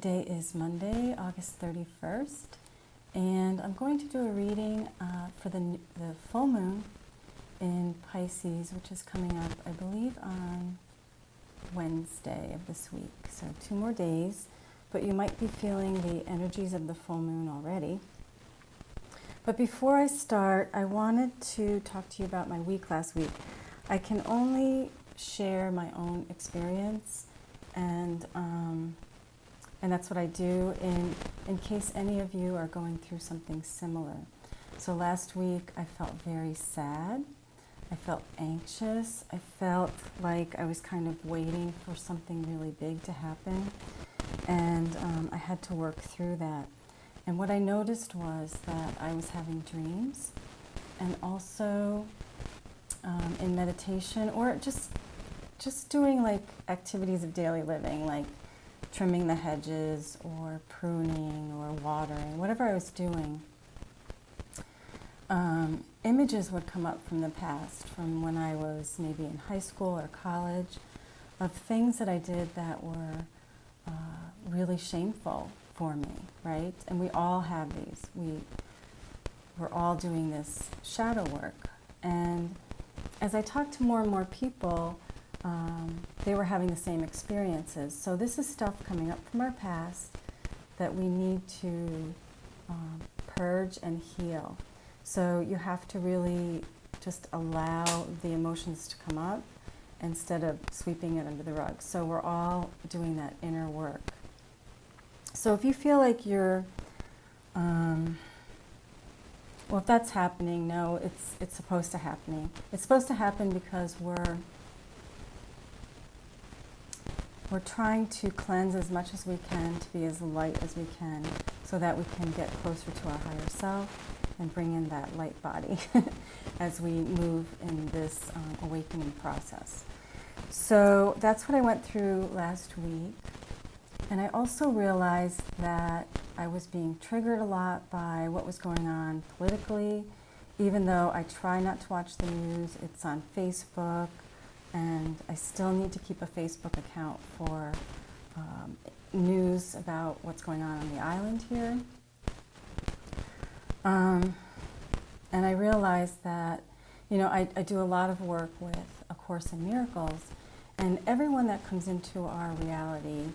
Today is Monday, August 31st, and I'm going to do a reading for the full moon in Pisces, which is coming up, I believe, on Wednesday of this week. So 2 more days, but you might be feeling the energies of the full moon already. But before I start, I wanted to talk to you about my week last week. I can only share my own experience, and that's what I do in case any of you are going through something similar. So last week I felt very sad. I felt anxious. I felt like I was kind of waiting for something really big to happen, and I had to work through that. And what I noticed was that I was having dreams, and also in meditation, or just doing like activities of daily living, like trimming the hedges or pruning or watering, whatever I was doing. Images would come up from the past, from when I was maybe in high school or college, of things that I did that were really shameful for me, right? And we all have these. We're all doing this shadow work. And as I talked to more and more people, they were having the same experiences. So this is stuff coming up from our past that we need to purge and heal. So you have to really just allow the emotions to come up instead of sweeping it under the rug. So we're all doing that inner work. So if you feel like you're, well, if that's happening, no, it's supposed to happen. It's supposed to happen because we're trying to cleanse as much as we can, to be as light as we can, so that we can get closer to our higher self and bring in that light body as we move in this awakening process. So that's what I went through last week. And I also realized that I was being triggered a lot by what was going on politically, even though I try not to watch the news. It's on Facebook, and I still need to keep a Facebook account for news about what's going on the island here. And I realized that, I do a lot of work with A Course in Miracles, and everyone that comes into our reality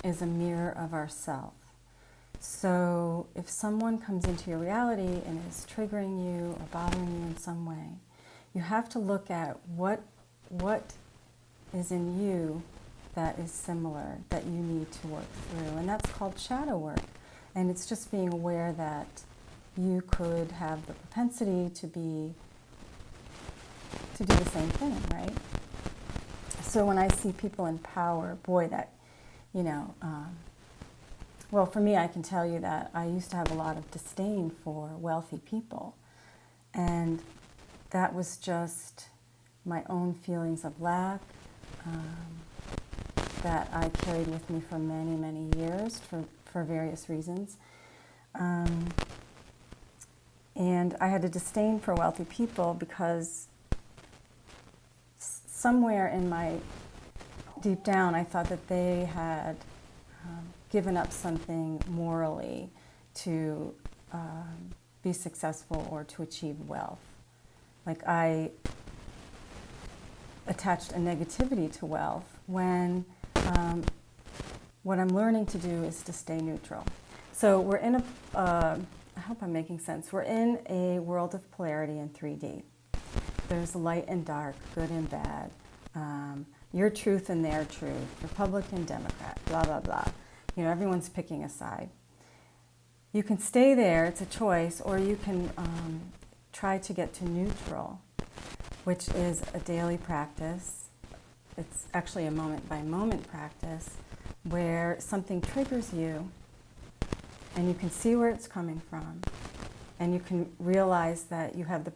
is a mirror of ourself. So if someone comes into your reality and is triggering you or bothering you in some way, you have to look at what is in you that is similar, that you need to work through. And that's called shadow work. And it's just being aware that you could have the propensity to do the same thing, right? So when I see people in power, boy, that, well, for me, I can tell you that I used to have a lot of disdain for wealthy people. And that was just my own feelings of lack that I carried with me for many, many years for various reasons. And I had a disdain for wealthy people because somewhere in my deep down, I thought that they had given up something morally to be successful or to achieve wealth. Like I attached a negativity to wealth when what I'm learning to do is to stay neutral. So we're in I hope I'm making sense. We're in a world of polarity in 3D. There's light and dark, good and bad, your truth and their truth, Republican, Democrat, blah, blah, blah. Everyone's picking a side. You can stay there, it's a choice, or you can try to get to neutral, which is a daily practice. It's actually a moment-by-moment practice where something triggers you, and you can see where it's coming from, and you can realize that you have the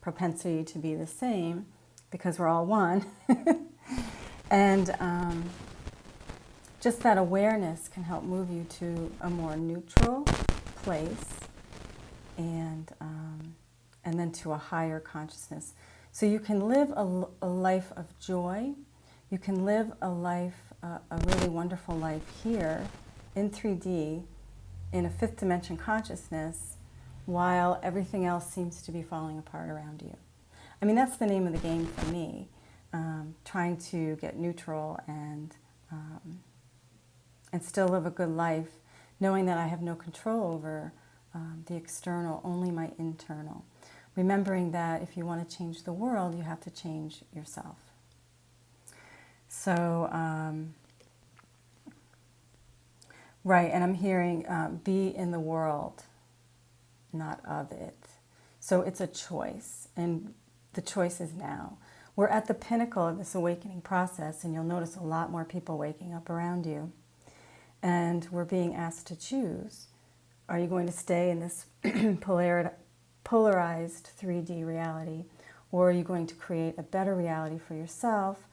propensity to be the same because we're all one. And just that awareness can help move you to a more neutral place, and then to a higher consciousness. So you can live a life of joy. You can live a life, a really wonderful life here in 3D, in a fifth dimension consciousness, while everything else seems to be falling apart around you. I mean, that's the name of the game for me, trying to get neutral and still live a good life, knowing that I have no control over the external, only my internal. Remembering that if you want to change the world, you have to change yourself. So, right, and I'm hearing be in the world, not of it. So it's a choice, and the choice is now. We're at the pinnacle of this awakening process, and you'll notice a lot more people waking up around you. And we're being asked to choose. Are you going to stay in this polarized 3D reality, or are you going to create a better reality for yourself,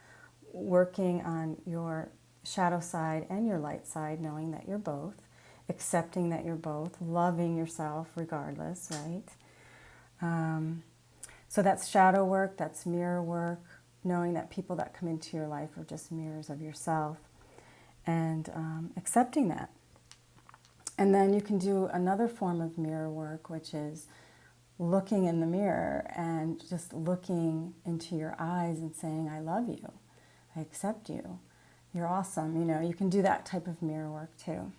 working on your shadow side and your light side, knowing that you're both, accepting that you're both, loving yourself regardless, right? So that's shadow work, that's mirror work, knowing that people that come into your life are just mirrors of yourself, and accepting that. And then you can do another form of mirror work, which is looking in the mirror and just looking into your eyes and saying, I love you, I accept you, you're awesome. You know, you can do that type of mirror work too.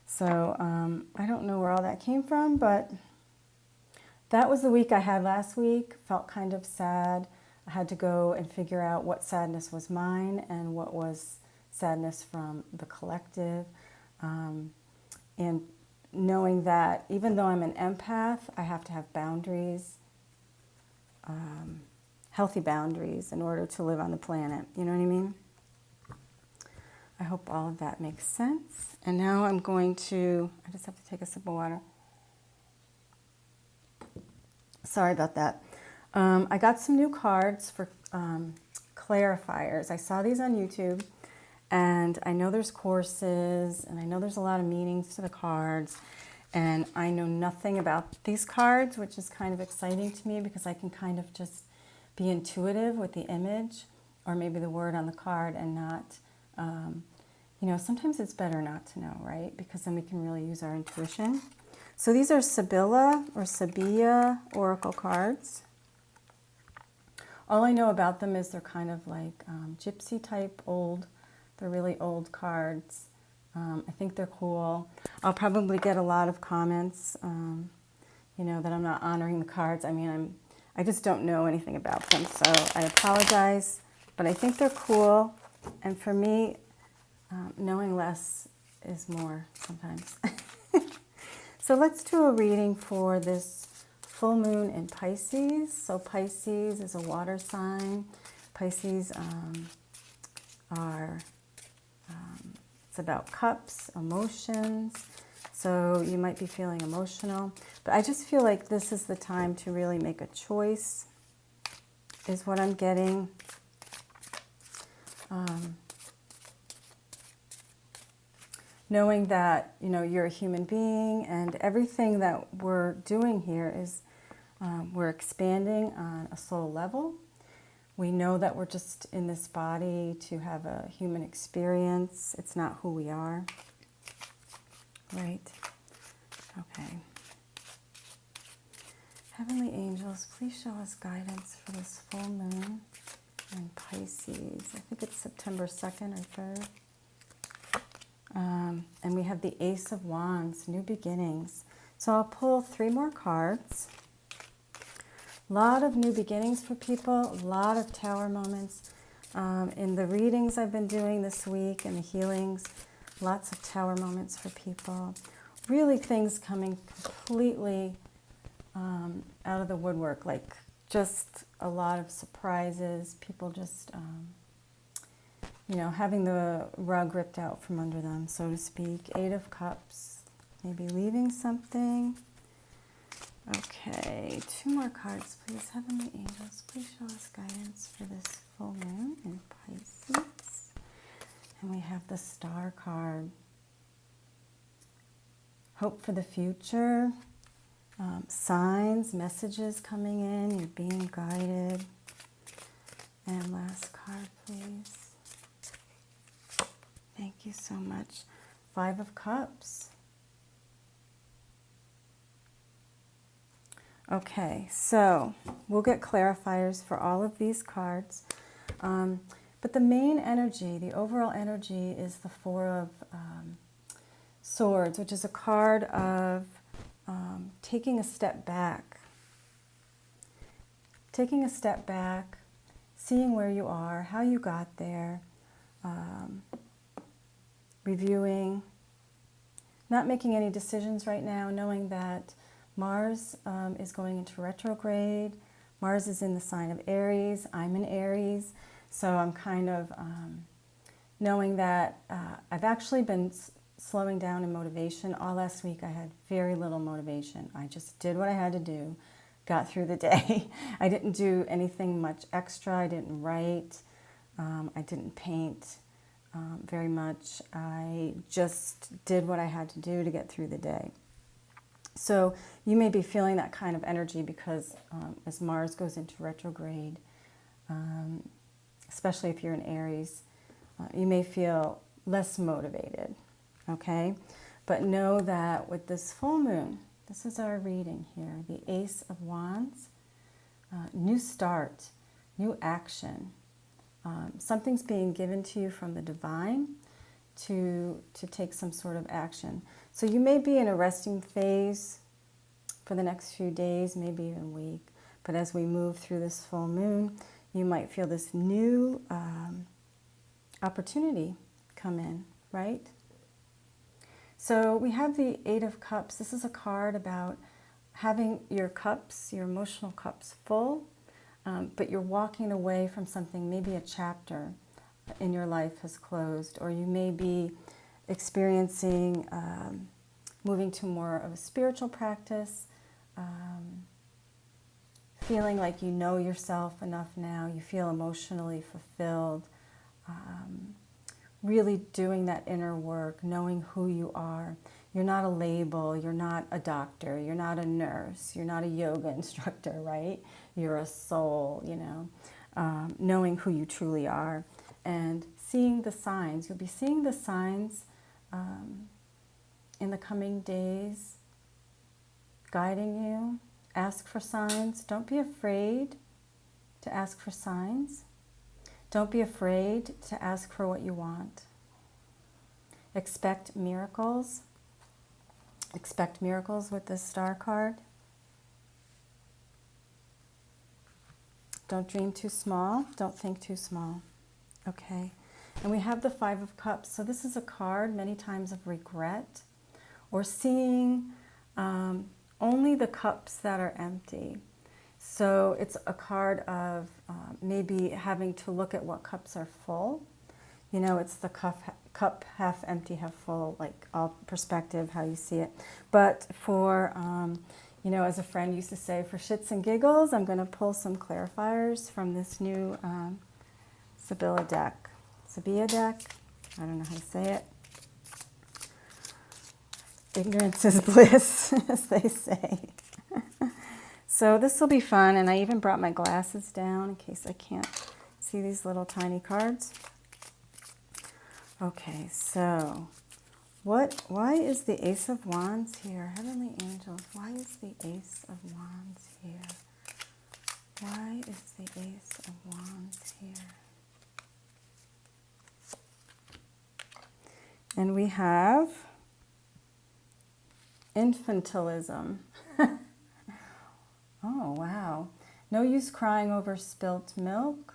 So I don't know where all that came from, but that was the week I had last week. Felt kind of sad. I had to go and figure out what sadness was mine and what was sadness from the collective. And knowing that even though I'm an empath, I have to have boundaries, healthy boundaries, in order to live on the planet. You know what I mean? I hope all of that makes sense. And now I'm going to, I just have to take a sip of water. Sorry about that. I got some new cards for clarifiers. I saw these on YouTube, and I know there's courses, and I know there's a lot of meanings to the cards, and I know nothing about these cards, which is kind of exciting to me because I can kind of just be intuitive with the image or maybe the word on the card and not, you know, sometimes it's better not to know, right? Because then we can really use our intuition. So these are Sibylla or Sabia Oracle cards. All I know about them is they're kind of like gypsy type old. They're really old cards. I think they're cool. I'll probably get a lot of comments, you know, that I'm not honoring the cards. I mean, I just don't know anything about them, so I apologize. But I think they're cool, and for me, knowing less is more sometimes. So let's do a reading for this full moon in Pisces. So Pisces is a water sign. Pisces it's about cups, emotions. So you might be feeling emotional. But I just feel like this is the time to really make a choice, is what I'm getting. Knowing that, you know, you're a human being, and everything that we're doing here is we're expanding on a soul level. We know that we're just in this body to have a human experience. It's not who we are. Right? Okay. Heavenly angels, please show us guidance for this full moon in Pisces. I think it's September 2nd or 3rd. And we have the Ace of Wands, new beginnings. So I'll pull 3 more cards. A lot of new beginnings for people, a lot of tower moments. In the readings I've been doing this week and the healings, lots of tower moments for people. Really things coming completely out of the woodwork, like just a lot of surprises, people just... you know, having the rug ripped out from under them, so to speak. 8 of Cups, maybe leaving something. Okay, 2 more cards, please. Heavenly angels, please show us guidance for this full moon in Pisces. And we have the Star card. Hope for the future. Signs, messages coming in. You're being guided. And last card, please. Thank you so much. Five of Cups. Okay, so we'll get clarifiers for all of these cards. But the main energy, the overall energy, is the Four of Swords, which is a card of taking a step back. Taking a step back, seeing where you are, how you got there, reviewing, not making any decisions right now, knowing that Mars is going into retrograde. Mars is in the sign of Aries. I'm in Aries. So I'm kind of knowing that I've actually been slowing down in motivation. All last week I had very little motivation. I just did what I had to do, got through the day. I didn't do anything much extra. I didn't write. I didn't paint very much. I just did what I had to do to get through the day. So you may be feeling that kind of energy because as Mars goes into retrograde, especially if you're in Aries, you may feel less motivated, okay? But know that with this full moon, this is our reading here, the Ace of Wands, new start, new action. Something's being given to you from the divine to take some sort of action. So you may be in a resting phase for the next few days, maybe even week. But as we move through this full moon, you might feel this new opportunity come in, right? So we have the Eight of Cups. This is a card about having your cups, your emotional cups full, but you're walking away from something, maybe a chapter in your life has closed, or you may be experiencing moving to more of a spiritual practice, feeling like you know yourself enough now, you feel emotionally fulfilled, really doing that inner work, knowing who you are. You're not a label, you're not a doctor, you're not a nurse, you're not a yoga instructor, right? You're a soul, you know, knowing who you truly are and seeing the signs. You'll be seeing the signs in the coming days, guiding you. Ask for signs. Don't be afraid to ask for signs. Don't be afraid to ask for what you want. Expect miracles. Expect miracles with this star card. Don't dream too small. Don't think too small. Okay. And we have the Five of Cups. So this is a card many times of regret or seeing only the cups that are empty. So it's a card of maybe having to look at what cups are full. You know, it's the cup half empty, half full, like all perspective, how you see it. But for, you know, as a friend used to say, for shits and giggles, I'm going to pull some clarifiers from this new Sabila deck. Sabila deck, I don't know how to say it. Ignorance is bliss, as they say. So this will be fun, and I even brought my glasses down in case I can't see these little tiny cards. Okay, so why is the Ace of Wands here? Heavenly Angels, why is the Ace of Wands here? Why is the Ace of Wands here? And we have infantilism. Oh, wow. No use crying over spilt milk.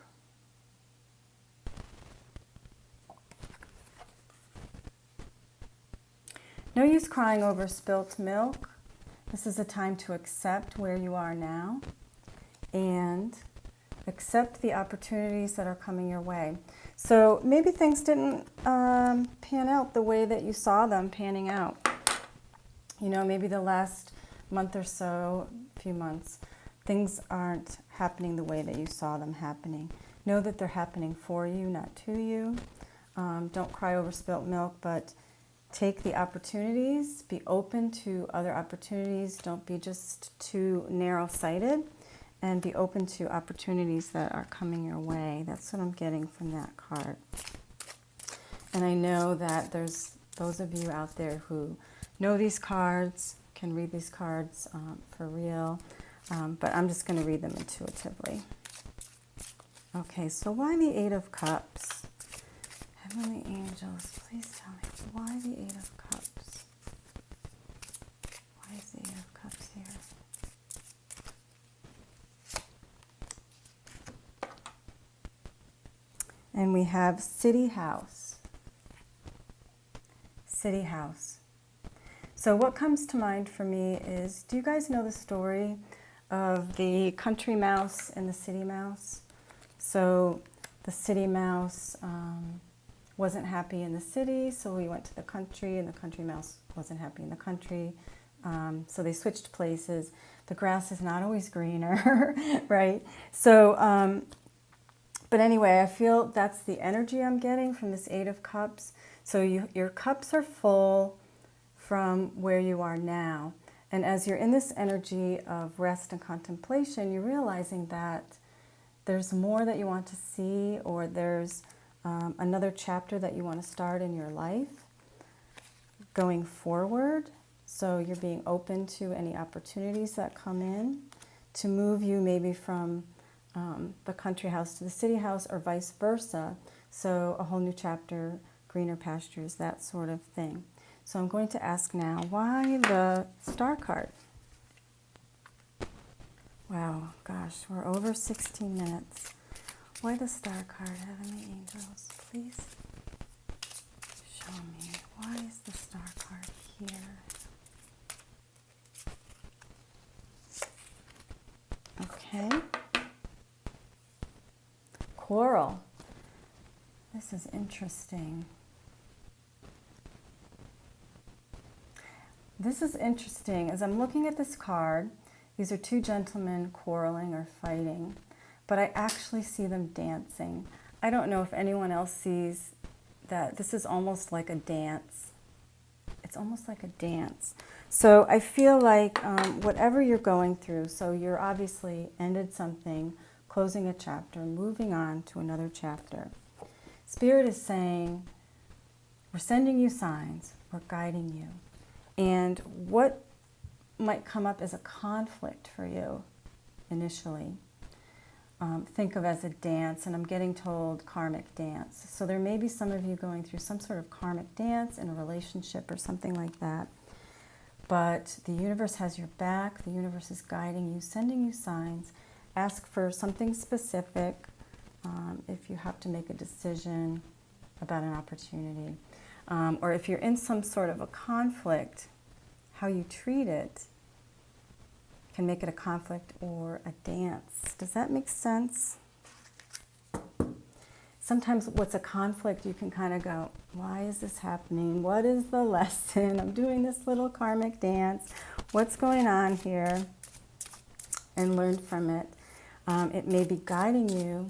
No use crying over spilt milk. This is a time to accept where you are now and accept the opportunities that are coming your way. So maybe things didn't pan out the way that you saw them panning out. You know, maybe the last month or so, few months, things aren't happening the way that you saw them happening. Know that they're happening for you, not to you. Don't cry over spilt milk, but take the opportunities, be open to other opportunities. Don't be just too narrow-sighted, and be open to opportunities that are coming your way. That's what I'm getting from that card. And I know that there's Those of you out there who know these cards can read these cards for real, but I'm just going to read them intuitively. Okay, so why the Eight of Cups? Heavenly angels, please tell me, why the Eight of Cups? Why is the Eight of Cups here? And we have City House. City House. So what comes to mind for me is, do you guys know the story of the country mouse and the city mouse? So the city mouse wasn't happy in the city, so he went to the country, and the country mouse wasn't happy in the country. So they switched places. The grass is not always greener, right? So, but anyway, I feel that's the energy I'm getting from this Eight of Cups. So your cups are full from where you are now. And as you're in this energy of rest and contemplation, you're realizing that there's more that you want to see, or there's another chapter that you want to start in your life going forward. So you're being open to any opportunities that come in to move you maybe from the country house to the city house, or vice versa. So a whole new chapter, greener pastures, that sort of thing. So I'm going to ask now, why the Star card? Wow, gosh, we're over 16 minutes. Why the Star card, Heavenly Angels? Please show me, why is the Star card here? Okay. Coral. This is interesting. This is interesting. As I'm looking at this card, these are two gentlemen quarreling or fighting, but I actually see them dancing. I don't know if anyone else sees that. This is almost like a dance. It's almost like a dance. So I feel like whatever you're going through, so you're obviously ended something, closing a chapter, moving on to another chapter. Spirit is saying, we're sending you signs, we're guiding you. And what might come up as a conflict for you initially, think of as a dance, and I'm getting told karmic dance. So there may be some of you going through some sort of karmic dance in a relationship or something like that. But the universe has your back, the universe is guiding you, sending you signs. Ask for something specific if you have to make a decision about an opportunity. Or if you're in some sort of a conflict, how you treat it can make it a conflict or a dance. Does that make sense? Sometimes what's a conflict, you can kind of go, why is this happening? What is the lesson? I'm doing this little karmic dance. What's going on here? And learn from it. It may be guiding you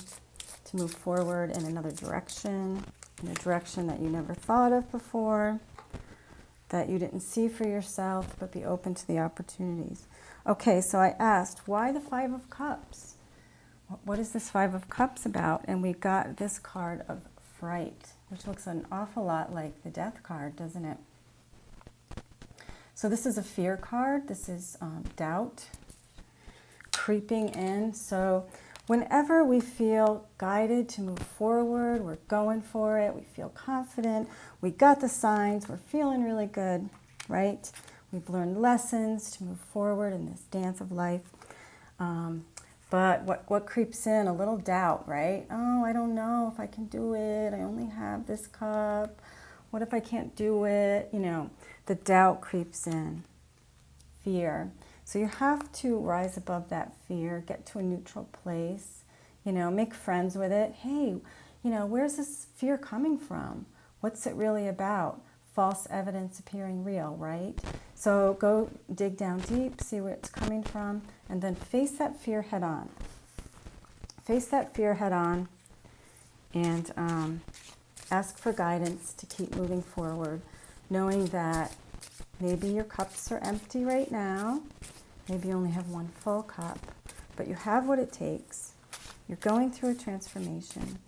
to move forward in another direction, in a direction that you never thought of before, that you didn't see for yourself, but be open to the opportunities. Okay, so I asked, why the Five of Cups? What is this Five of Cups about? And we got this card of fright, which looks an awful lot like the Death card, doesn't it? So this is a fear card. This is doubt creeping in. So whenever we feel guided to move forward, we're going for it, we feel confident, we got the signs, we're feeling really good, right? We've learned lessons to move forward in this dance of life. But what creeps in? A little doubt, right? Oh, I don't know if I can do it. I only have this cup. What if I can't do it? You know, the doubt creeps in. Fear. So you have to rise above that fear, get to a neutral place, you know, make friends with it. Hey, you know, where's this fear coming from? What's it really about? False evidence appearing real, right? So go dig down deep, see where it's coming from, and then face that fear head on. Face that fear head on, and ask for guidance to keep moving forward, knowing that maybe your cups are empty right now. Maybe you only have one full cup, but you have what it takes. You're going through a transformation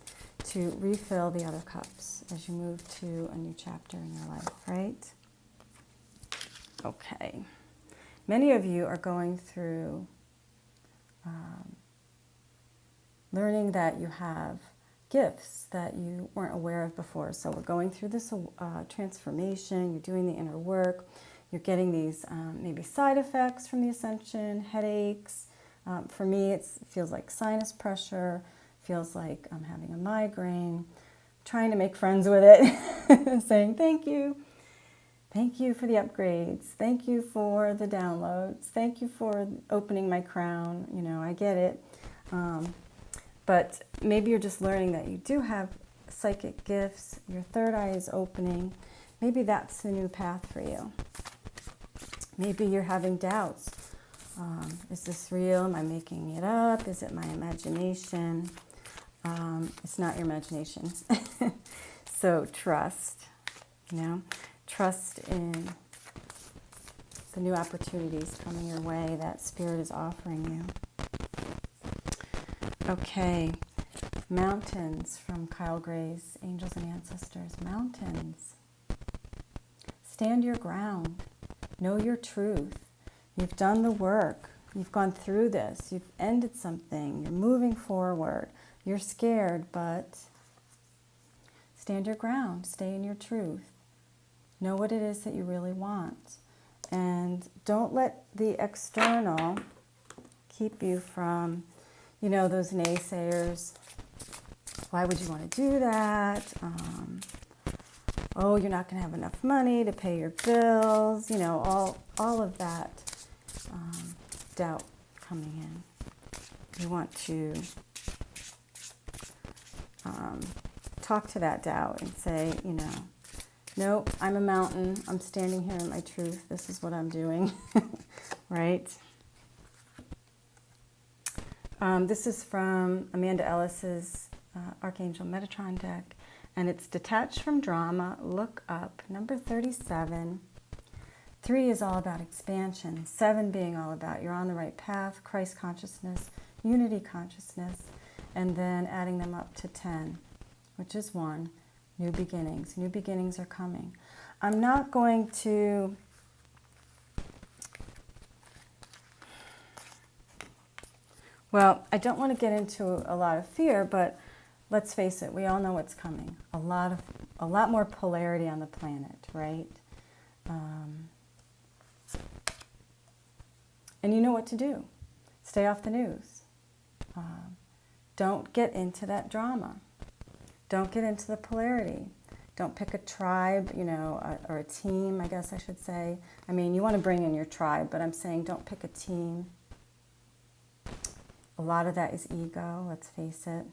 to refill the other cups. as you move to a new chapter in your life, right? Okay. Many of you are going through learning that you have gifts that you weren't aware of before. So we're going through this transformation, you're doing the inner work, you're getting these maybe side effects from the ascension, headaches. For me, it feels like sinus pressure, feels like I'm having a migraine, trying to make friends with it, saying thank you. Thank you for the upgrades. Thank you for the downloads. Thank you for opening my crown. You know, I get it. But maybe you're just learning that you do have psychic gifts. Your third eye is opening. Maybe that's the new path for you. Maybe you're having doubts. Is this real? Am I making it up? Is it my imagination? It's not your imagination. So trust, you know, trust in the new opportunities coming your way that Spirit is offering you. Okay, mountains from Kyle Gray's Angels and Ancestors. Mountains. Stand your ground. Know your truth. You've done the work. You've gone through this. You've ended something. You're moving forward. You're scared, but stand your ground. Stay in your truth. Know what it is that you really want. And don't let the external keep you from, you know, those naysayers. Why would you want to do that? Oh, you're not going to have enough money to pay your bills. You know, all of that doubt coming in. You want to talk to that doubt and say, you know, nope, I'm a mountain. I'm standing here in my truth. This is what I'm doing, right? This is from Amanda Ellis's Archangel Metatron deck, and it's Detached from Drama, Look Up, number 37. 3 is all about expansion, 7 being all about you're on the right path, Christ consciousness, unity consciousness, and then adding them up to 10, which is 1, new beginnings. New beginnings are coming. I'm not going to well, I don't want to get into a lot of fear, but let's face it, we all know what's coming. A lot more polarity on the planet, right? And you know what to do. Stay off the news. Don't get into that drama. Don't get into the polarity. Don't pick a tribe, you know, or a team, I guess I should say. I mean, you want to bring in your tribe, but I'm saying don't pick a team. A lot of that is ego, let's face it.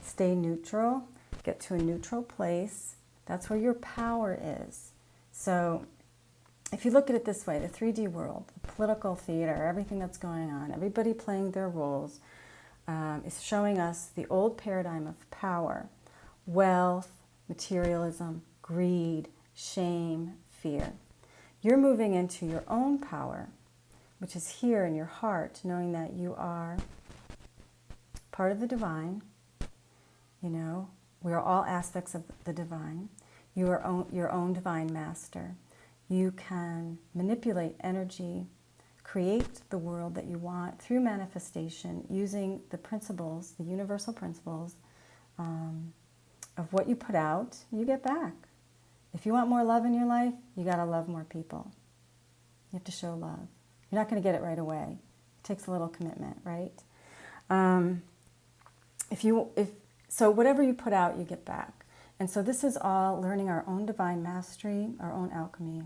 Stay neutral. Get to a neutral place. That's where your power is. So if you look at it this way, the 3D world, the political theater, everything that's going on, everybody playing their roles, is showing us the old paradigm of power, wealth, materialism, greed, shame, fear. You're moving into your own power, which is here in your heart, knowing that you are part of the divine. You know, we are all aspects of the divine. You are your own divine master. You can manipulate energy, create the world that you want through manifestation using the principles, the universal principles of what you put out, you get back. If you want more love in your life, you got to love more people. You have to show love. You're not going to get it right away. It takes a little commitment, right? So whatever you put out, you get back. And so this is all learning our own divine mastery, our own alchemy.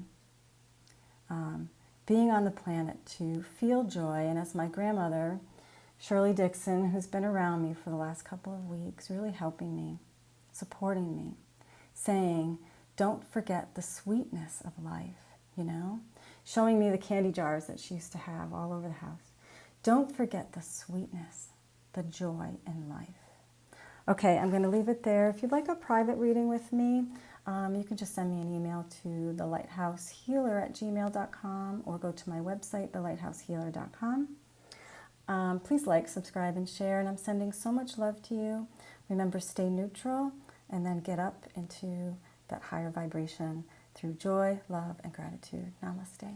Being on the planet to feel joy. And as my grandmother, Shirley Dixon, who's been around me for the last couple of weeks, really helping me, supporting me, saying, don't forget the sweetness of life, you know? Showing me the candy jars that she used to have all over the house. Don't forget the sweetness, the joy in life. Okay, I'm going to leave it there. If you'd like a private reading with me, you can just send me an email to thelighthousehealer@gmail.com or go to my website, thelighthousehealer.com. Please like, subscribe, and share, and I'm sending so much love to you. Remember, stay neutral, and then get up into that higher vibration through joy, love, and gratitude. Namaste.